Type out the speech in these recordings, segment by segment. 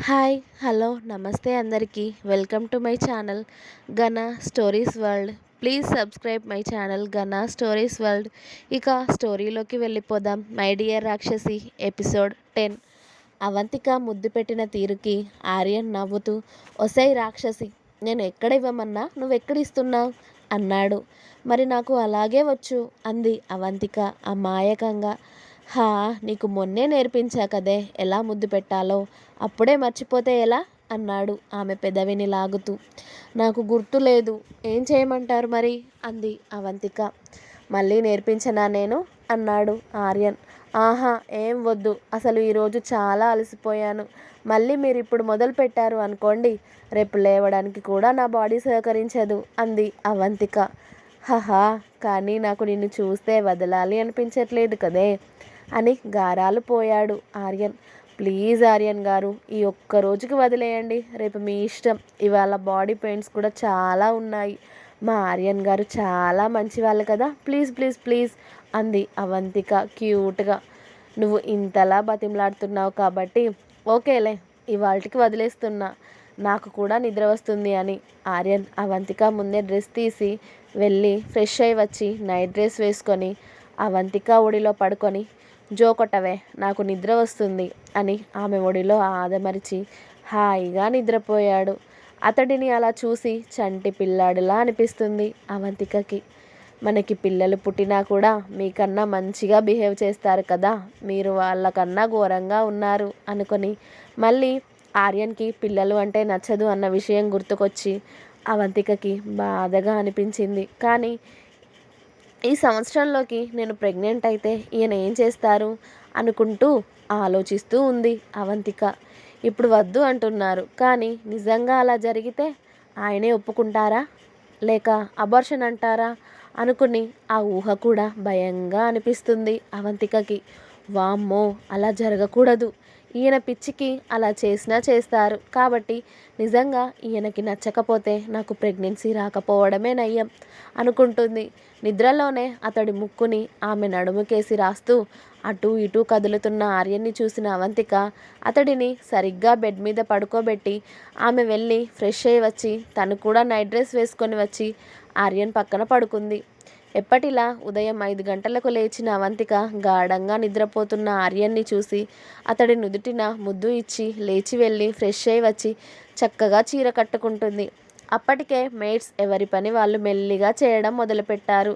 Hi hello నమస్తే అందరికీ welcome to my channel గనా stories world. Please subscribe my channel గనా స్టోరీస్ వరల్డ్. ఇక స్టోరీలోకి వెళ్ళిపోదాం. మై డియర్ రాక్షసి ఎపిసోడ్ 10. అవంతిక ముద్దు పెట్టిన తీరుకి ఆర్యన్ నవ్వుతూ, ఒసై రాక్షసి, నేను ఎక్కడ ఇవ్వమన్నా నువ్వెక్కడ ఇస్తున్నావు అన్నాడు. మరి నాకు అలాగే వచ్చు అంది అవంతిక అమాయకంగా. హా, నీకు మొన్నే నేర్పించా కదే ఎలా ముద్దు పెట్టాలో, అప్పుడే మర్చిపోతే ఎలా అన్నాడు ఆమె పెదవిని లాగుతూ. నాకు గుర్తు లేదు, ఏం చేయమంటారు మరి అంది అవంతిక. మళ్ళీ నేర్పించనా నేను అన్నాడు ఆర్యన్. ఆహా, ఏం వద్దు, అసలు ఈరోజు చాలా అలసిపోయాను. మళ్ళీ మీరు ఇప్పుడు మొదలు పెట్టారు అనుకోండి, రేపు లేవడానికి కూడా నా బాడీ సహకరించదు అంది అవంతిక. హహా, కానీ నాకు నిన్ను చూస్తే వదలాలి అనిపించట్లేదు కదే అని గారాలు పోయాడు ఆర్యన్. ప్లీజ్ ఆర్యన్ గారు, ఈ ఒక్క రోజుకి వదిలేయండి, రేపు మీ ఇష్టం. ఇవాళ బాడీ పెయిన్స్ కూడా చాలా ఉన్నాయి. మా ఆర్యన్ గారు చాలా మంచివాళ్ళు కదా, ప్లీజ్ ప్లీజ్ ప్లీజ్ అంది అవంతిక క్యూట్గా. నువ్వు ఇంతలా బతిమలాడుతున్నావు కాబట్టి ఓకేలే, ఇవాళకి వదిలేస్తున్నా, నాకు కూడా నిద్ర వస్తుంది అని ఆర్యన్ అవంతిక ముందే డ్రెస్ తీసి వెళ్ళి ఫ్రెష్ అయి వచ్చి నైట్ డ్రెస్ వేసుకొని అవంతిక ఒడిలో పడుకొని, జోకొట్టవే, నాకు నిద్ర వస్తుంది అని ఆమె ఒడిలో ఆదమరిచి హాయిగా నిద్రపోయాడు. అతడిని అలా చూసి చంటి పిల్లాడిలా అనిపిస్తుంది అవంతికకి. మనకి పిల్లలు పుట్టినా కూడా మీకన్నా మంచిగా బిహేవ్ చేస్తారు కదా, మీరు వాళ్ళకన్నా ఘోరంగా ఉన్నారు అనుకొని మళ్ళీ ఆర్యన్కి పిల్లలు అంటే నచ్చదు అన్న విషయం గుర్తుకొచ్చి అవంతికకి బాధగా అనిపించింది. కానీ ఈ సంవత్సరంలోకి నేను ప్రెగ్నెంట్ అయితే ఈయన ఏం చేస్తారు అనుకుంటూ ఆలోచిస్తూ ఉంది అవంతిక. ఇప్పుడు వద్దు అంటున్నారు, కానీ నిజంగా అలా జరిగితే ఆయనే ఒప్పుకుంటారా, లేక అబార్షన్ అంటారా అనుకుని ఆ ఊహ కూడా భయంగా అనిపిస్తుంది అవంతికకి. వామ్మో, అలా జరగకూడదు, ఈయన పిచ్చికి అలా చేసినా చేస్తారు కాబట్టి నిజంగా ఈయనకి నచ్చకపోతే నాకు ప్రెగ్నెన్సీ రాకపోవడమే నయ్యం అనుకుంటుంది. నిద్రలోనే అతడి ముక్కుని ఆమె నడుముకేసి రాస్తూ అటూ ఇటూ కదులుతున్న ఆర్యన్ని చూసిన అవంతిక అతడిని సరిగ్గా బెడ్ మీద పడుకోబెట్టి ఆమె వెళ్ళి ఫ్రెష్ అయ్యి వచ్చి తను కూడా నైట్ డ్రెస్ వేసుకొని వచ్చి ఆర్యన్ పక్కన పడుకుంది. ఎప్పటిలా ఉదయం 5 గంటలకు లేచిన అవంతిక గాఢంగా నిద్రపోతున్న ఆర్యన్ని చూసి అతడి నుదుటిన ముద్దు ఇచ్చి లేచి వెళ్ళి ఫ్రెష్ అయి వచ్చి చక్కగా చీర కట్టుకుంటుంది. అప్పటికే మెయిడ్స్ ఎవరి పని వాళ్ళు మెల్లిగా చేయడం మొదలుపెట్టారు.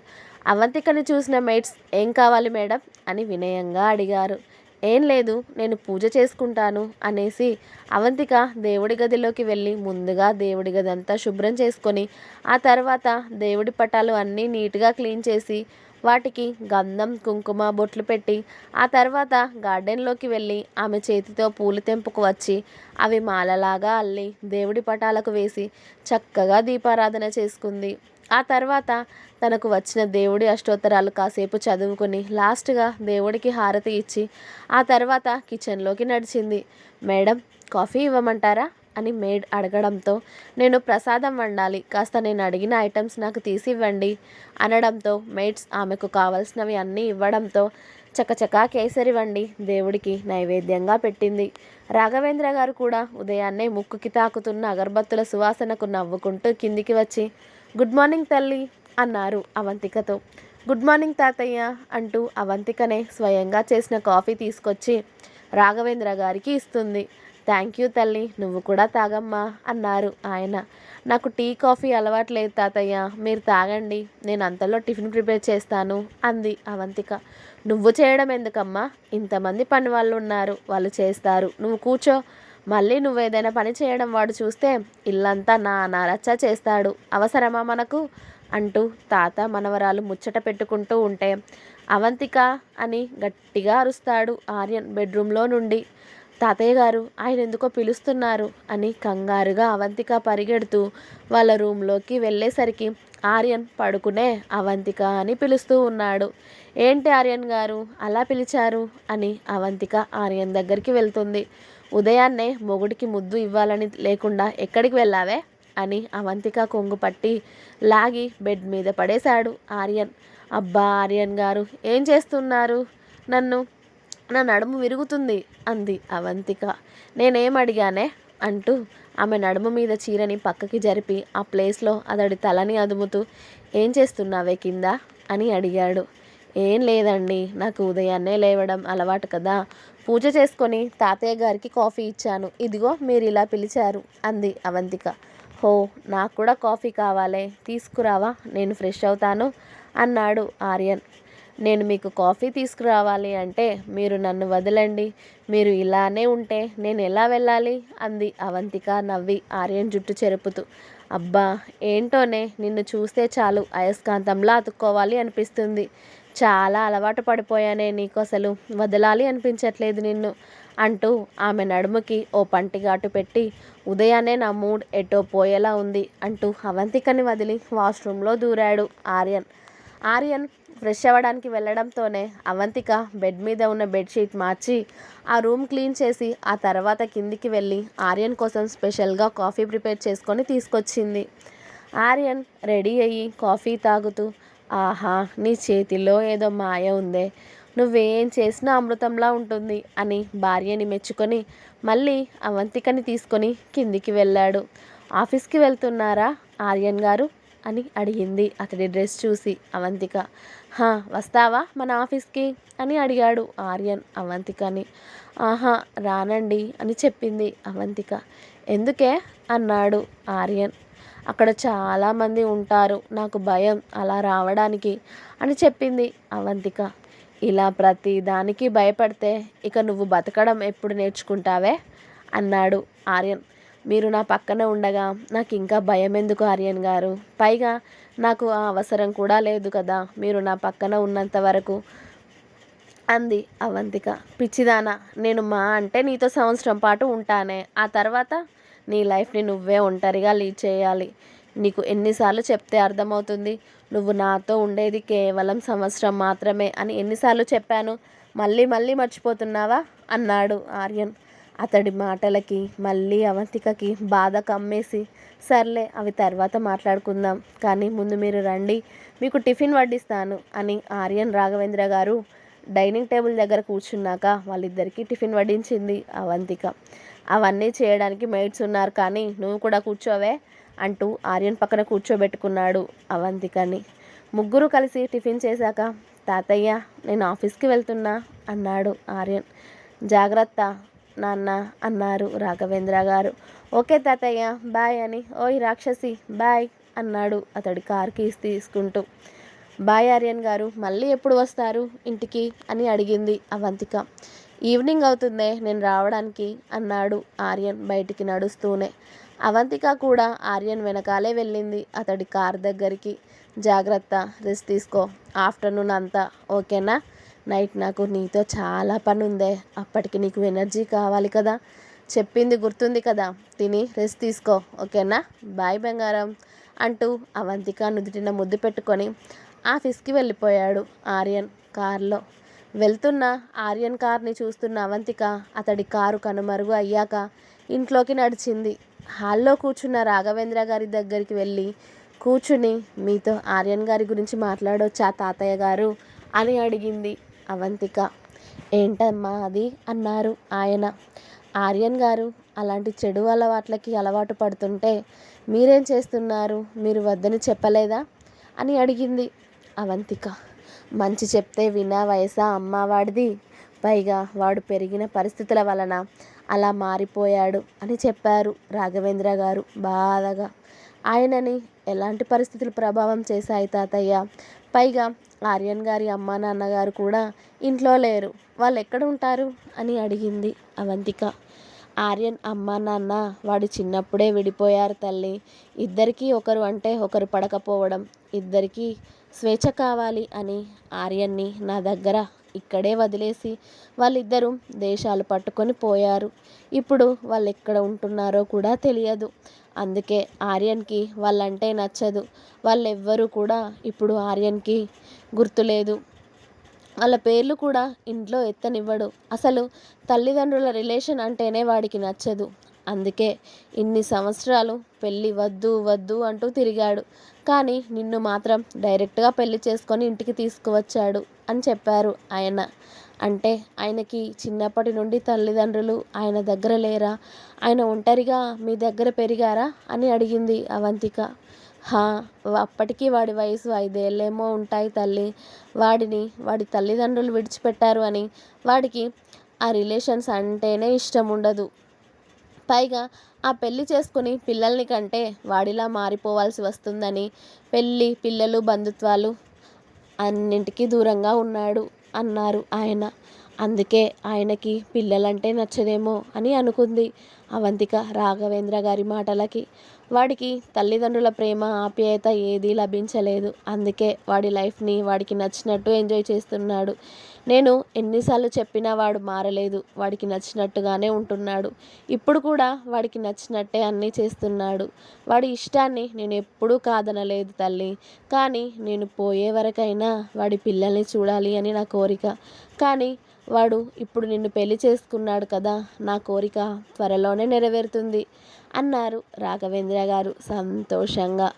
అవంతికని చూసిన మెయిడ్స్ ఏం కావాలి మేడం అని వినయంగా అడిగారు. ఏం లేదు, నేను పూజ చేసుకుంటాను అనేసి అవంతిక దేవుడి గదిలోకి వెళ్ళి ముందుగా దేవుడి గది అంతా శుభ్రం చేసుకొని ఆ తర్వాత దేవుడి పటాలు అన్నీ నీట్గా క్లీన్ చేసి వాటికి గంధం కుంకుమ బొట్లు పెట్టి ఆ తర్వాత గార్డెన్లోకి వెళ్ళి ఆమె చేతితో పూలు తెంపుకు వచ్చి అవి మాలలాగా అల్లి దేవుడి పటాలకు వేసి చక్కగా దీపారాధన చేసుకుంది. ఆ తర్వాత తనకు వచ్చిన దేవుడి అష్టోత్తరాలు కాసేపు చదువుకుని లాస్ట్గా దేవుడికి హారతి ఇచ్చి ఆ తర్వాత కిచెన్లోకి నడిచింది. మేడం, కాఫీ ఇవ్వమంటారా అని మేడ్ అడగడంతో నేను ప్రసాదం వండాలి, కాస్త నేను అడిగిన ఐటమ్స్ నాకు తీసి ఇవ్వండి అనడంతో మెయిడ్స్ ఆమెకు కావలసినవి అన్నీ ఇవ్వడంతో చకచకా కేసరి వండి దేవుడికి నైవేద్యంగా పెట్టింది. రాఘవేంద్ర గారు కూడా ఉదయాన్నే ముక్కుకి తాకుతున్న అగరబత్తుల సువాసనకు నవ్వుకుంటూ కిందికి వచ్చి గుడ్ మార్నింగ్ తల్లి అన్నారు అవంతికతో. గుడ్ మార్నింగ్ తాతయ్య అంటూ అవంతికనే స్వయంగా చేసిన కాఫీ తీసుకొచ్చి రాఘవేంద్ర గారికి ఇస్తుంది. థ్యాంక్ యూ తల్లి, నువ్వు కూడా తాగమ్మా అన్నారు ఆయన. నాకు టీ కాఫీ అలవాట్లేదు తాతయ్య, మీరు తాగండి, నేను అంతలో టిఫిన్ ప్రిపేర్ చేస్తాను అంది అవంతిక. నువ్వు చేయడం ఎందుకమ్మా, ఇంతమంది పని వాళ్ళు ఉన్నారు, వాళ్ళు చేస్తారు, నువ్వు కూర్చో. మళ్ళీ నువ్వేదైనా పని చేయడం వాడు చూస్తే ఇల్లంతా నారచ్చ చేస్తాడు, అవసరమా మనకు అంటూ తాత మనవరాలు ముచ్చట పెట్టుకుంటూ ఉంటే అవంతిక అని గట్టిగా అరుస్తాడు ఆర్యన్ బెడ్రూమ్లో నుండి. తాతయ్య గారు, ఆయన ఎందుకో పిలుస్తున్నారు అని కంగారుగా అవంతిక పరిగెడుతూ వాళ్ళ రూమ్లోకి వెళ్ళేసరికి ఆర్యన్ పడుకునే అవంతిక అని పిలుస్తూ ఉన్నాడు. ఏంటి ఆర్యన్ గారు అలా పిలిచారు అని అవంతిక ఆర్యన్ దగ్గరికి వెళ్తుంది. ఉదయాన్నే మొగుడికి ముద్దు ఇవ్వాలని లేకుండా ఎక్కడికి వెళ్ళావే అని అవంతిక కొంగు పట్టి లాగి బెడ్ మీద పడేశాడు ఆర్యన్. అబ్బా ఆర్యన్ గారు, ఏం చేస్తున్నారు, నన్ను నా నడుము విరుగుతుంది అంది అవంతిక. నేనేం అడిగానే అంటూ ఆమె నడుము మీద చీరని పక్కకి జరిపి ఆ ప్లేస్లో అతడి తలని అదుముతూ ఏం చేస్తున్నావే కింద అని అడిగాడు. ఏం లేదండి, నాకు ఉదయాన్నే లేవడం అలవాటు కదా, పూజ చేసుకొని తాతయ్య గారికి కాఫీ ఇచ్చాను, ఇదిగో మీరు ఇలా పిలిచారు అంది అవంతిక. హో, నాకు కూడా కాఫీ కావాలే, తీసుకురావా, నేను ఫ్రెష్ అవుతాను అన్నాడు ఆర్యన్. నేను మీకు కాఫీ తీసుకురావాలి అంటే మీరు నన్ను వదలండి, మీరు ఇలానే ఉంటే నేను ఎలా వెళ్ళాలి అంది అవంతిక నవ్వి ఆర్యన్ జుట్టు చెరుపుతూ. అబ్బా, ఏంటోనే, నిన్ను చూస్తే చాలు అయస్కాంతంలా అతుక్కోవాలి అనిపిస్తుంది. చాలా అలవాటు పడిపోయానే, నీకు అసలు వదలాలి అనిపించట్లేదు నిన్ను అంటూ ఆమె నడుముకి ఓ పంటిగాటు పెట్టి ఉదయాన్నే నా మూడ్ ఎటో పోయేలా ఉంది అంటూ అవంతికని వదిలి వాష్రూమ్లో దూరాడు ఆర్యన్. ఆర్యన్ ఫ్రెష్ అవ్వడానికి వెళ్ళడంతోనే అవంతిక బెడ్ మీద ఉన్న బెడ్షీట్ మార్చి ఆ రూమ్ క్లీన్ చేసి ఆ తర్వాత కిందికి వెళ్ళి ఆర్యన్ కోసం స్పెషల్గా కాఫీ ప్రిపేర్ చేసుకొని తీసుకొచ్చింది. ఆర్యన్ రెడీ అయ్యి కాఫీ తాగుతూ, ఆహా, నీ చేతిలో ఏదో మాయ ఉందే, నువ్వేం చేసినా అమృతంలా ఉంటుంది అని భార్యని మెచ్చుకొని మళ్ళీ అవంతికని తీసుకొని కిందికి వెళ్ళాడు. ఆఫీస్కి వెళ్తున్నారా ఆర్యన్ గారు అని అడిగింది అతడి డ్రెస్ చూసి అవంతిక. వస్తావా మన ఆఫీస్కి అని అడిగాడు ఆర్యన్ అవంతికని. ఆహా, రానండి అని చెప్పింది అవంతిక. ఎందుకే అన్నాడు ఆర్యన్. అక్కడ చాలామంది ఉంటారు, నాకు భయం అలా రావడానికి అని చెప్పింది అవంతిక. ఇలా ప్రతి దానికి భయపడితే ఇక నువ్వు బతకడం ఎప్పుడు నేర్చుకుంటావే అన్నాడు ఆర్యన్. మీరు నా పక్కన ఉండగా నాకు ఇంకా భయం ఎందుకు ఆర్యన్ గారు, పైగా నాకు ఆ అవసరం కూడా లేదు కదా మీరు నా పక్కన ఉన్నంత వరకు అంది అవంతిక. పిచ్చిదానా, నేను మా అంటే నీతో సంవత్సరం పాటు ఉంటానే, ఆ తర్వాత నీ లైఫ్ని నువ్వే ఒంటరిగా లీడ్ చేయాలి. నీకు ఎన్నిసార్లు చెప్తే అర్థమవుతుంది, నువ్వు నాతో ఉండేది కేవలం సంవత్సరం మాత్రమే అని ఎన్నిసార్లు చెప్పాను, మళ్ళీ మళ్ళీ మర్చిపోతున్నావా అన్నాడు ఆర్యన్. అతడి మాటలకి మళ్ళీ అవంతికకి బాధ కమ్మేసి, సర్లే అవి తర్వాత మాట్లాడుకుందాం, కానీ ముందు మీరు రండి, మీకు టిఫిన్ వడ్డిస్తాను అని ఆర్యన్ రాఘవేంద్ర గారు డైనింగ్ టేబుల్ దగ్గర కూర్చున్నాక వాళ్ళిద్దరికీ టిఫిన్ వడ్డించింది అవంతిక. అవన్నీ చేయడానికి మెయిడ్స్ ఉన్నారు, కానీ నువ్వు కూడా కూర్చోవే అంటూ ఆర్యన్ పక్కన కూర్చోబెట్టుకున్నాడు అవంతికని. ముగ్గురు కలిసి టిఫిన్ చేశాక, తాతయ్య నేను ఆఫీస్కి వెళ్తున్నా అన్నాడు ఆర్యన్. జాగ్రత్త నాన్న అన్నారు రాఘవేంద్ర గారు. ఓకే తాతయ్య, బాయ్ అని. ఓయ్ రాక్షసి, బాయ్ అన్నాడు అతడి కార్ కీస్ తీసుకుంటూ. బాయ్ ఆర్యన్ గారు, మళ్ళీ ఎప్పుడు వస్తారు ఇంటికి అని అడిగింది అవంతిక. ఈవినింగ్ అవుతుందే నేను రావడానికి అన్నాడు ఆర్యన్ బయటికి నడుస్తూనే. అవంతిక కూడా ఆర్యన్ వెనకాలే వెళ్ళింది అతడి కార్ దగ్గరికి. జాగ్రత్త, రెస్ట్ తీసుకో, ఆఫ్టర్నూన్ అంతా ఓకేనా, నైట్ నాకు నీతో చాలా పని ఉందే, అప్పటికి నీకు ఎనర్జీ కావాలి కదా, చెప్పింది గుర్తుంది కదా, తిని రెస్ట్ తీసుకో ఓకేనా, బాయ్ బంగారం అంటూ అవంతిక నుదుటిన ముద్దు పెట్టుకొని ఆఫీస్కి వెళ్ళిపోయాడు ఆర్యన్ కార్లో. వెళ్తున్న ఆర్యన్ కార్ని చూస్తున్న అవంతిక అతడి కారు కనుమరుగు అయ్యాక ఇంట్లోకి నడిచింది. హాల్లో కూర్చున్న రాఘవేంద్ర గారి దగ్గరికి వెళ్ళి కూర్చుని, మీతో ఆర్యన్ గారి గురించి మాట్లాడొచ్చా తాతయ్య గారు అని అడిగింది అవంతిక. ఏంటమ్మా అది అన్నారు ఆయన. ఆర్యన్ గారు అలాంటి చెడు అలవాట్లకి అలవాటు పడుతుంటే మీరేం చేస్తున్నారు, మీరు వద్దని చెప్పలేదా అని అడిగింది అవంతిక. మంచి చెప్తే వినా వయసా అమ్మ వాడిది, పైగా వాడు పెరిగిన పరిస్థితుల వలన అలా మారిపోయాడు అని చెప్పారు రాఘవేంద్ర గారు బాధగా. ఆయనని ఎలాంటి పరిస్థితులు ప్రభావం చేశాయి తాతయ్య, పైగా ఆర్యన్ గారి అమ్మా నాన్నగారు కూడా ఇంట్లో లేరు, వాళ్ళు ఎక్కడ ఉంటారు అని అడిగింది అవంతిక. ఆర్యన్ అమ్మా నాన్న వాడి చిన్నప్పుడే విడిపోయారు తల్లి, ఇద్దరికీ ఒకరు అంటే ఒకరు పడకపోవడం, ఇద్దరికీ స్వేచ్ఛ కావాలి అని ఆర్యన్ని నా దగ్గర ఇక్కడే వదిలేసి వాళ్ళిద్దరూ దేశాలు పట్టుకొని పోయారు. ఇప్పుడు వాళ్ళు ఎక్కడ ఉంటున్నారో కూడా తెలియదు, అందుకే ఆర్యన్కి వాళ్ళంటే నచ్చదు, వాళ్ళెవ్వరూ కూడా ఇప్పుడు ఆర్యన్కి గుర్తులేదు, వాళ్ళ పేర్లు కూడా ఇంట్లో ఎత్తనివ్వడు, అసలు తల్లిదండ్రుల రిలేషన్ అంటేనే వాడికి నచ్చదు, అందుకే ఇన్ని సంవత్సరాలు పెళ్ళి వద్దు వద్దు అంటూ తిరిగాడు, కానీ నిన్ను మాత్రం డైరెక్ట్గా పెళ్లి చేసుకొని ఇంటికి తీసుకువచ్చాడు అని చెప్పారు ఆయన. అంటే ఆయనకి చిన్నప్పటి నుండి తల్లిదండ్రులు ఆయన దగ్గర లేరా? ఆయన ఒంటరిగా మీ దగ్గర పెరిగారా అని అడిగింది అవంతిక. హా, అప్పటికి వాడి వయసు 5 ఏళ్ళేమో ఉంటాయి తల్లి. వాడి తల్లిదండ్రులు విడిచిపెట్టారు అని వాడికి ఆ రిలేషన్స్ అంటేనే ఇష్టం ఉండదు. పైగా ఆ పెళ్లి చేసుకుని పిల్లల్ని కంటే వాడిలా మారిపోవాల్సి వస్తుందని పెళ్ళి, పిల్లలు, బంధుత్వాలు అన్నింటికీ దూరంగా ఉన్నాడు అన్నారు ఆయన. అందుకే ఆయనకి పిల్లలంటే నచ్చదేమో అని అనుకుంది అవంతిక రాఘవేంద్ర గారి మాటలకి. వాడికి తల్లిదండ్రుల ప్రేమ, ఆప్యాయత ఏదీ లభించలేదు. అందుకే వాడి లైఫ్ని వాడికి నచ్చినట్టు ఎంజాయ్ చేస్తున్నాడు. నేను ఎన్నిసార్లు చెప్పినా వాడు మారలేదు. వాడికి నచ్చినట్టుగానే ఉంటున్నాడు. ఇప్పుడు కూడా వాడికి నచ్చినట్టే అన్నీ చేస్తున్నాడు. వాడి ఇష్టాన్ని నేను ఎప్పుడూ కాదనలేదు తల్లి. కానీ నేను పోయే వరకైనా వాడి పిల్లల్ని చూడాలి అని నా కోరిక. కానీ వాడు ఇప్పుడు నిన్ను పెళ్లి చేసుకున్నాడు కదా, నా కోరిక త్వరలోనే నెరవేరుతుంది అన్నారు రాఘవేంద్ర గారు సంతోషంగా.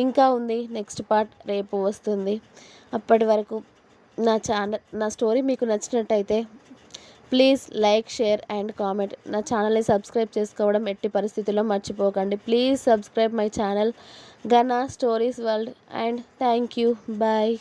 ఇంకా ఉంది, నెక్స్ట్ పార్ట్ రేపు వస్తుంది. అప్పటి వరకు నా స్టోరీ మీకు నచ్చినట్టయితే please like, share and comment. నా ఛానల్ని సబ్స్క్రైబ్ చేసుకోవడం ఎట్టి పరిస్థితుల్లో మర్చిపోకండి. ప్లీజ్ సబ్స్క్రైబ్ మై ఛానల్ గనా stories world and thank you. Bye.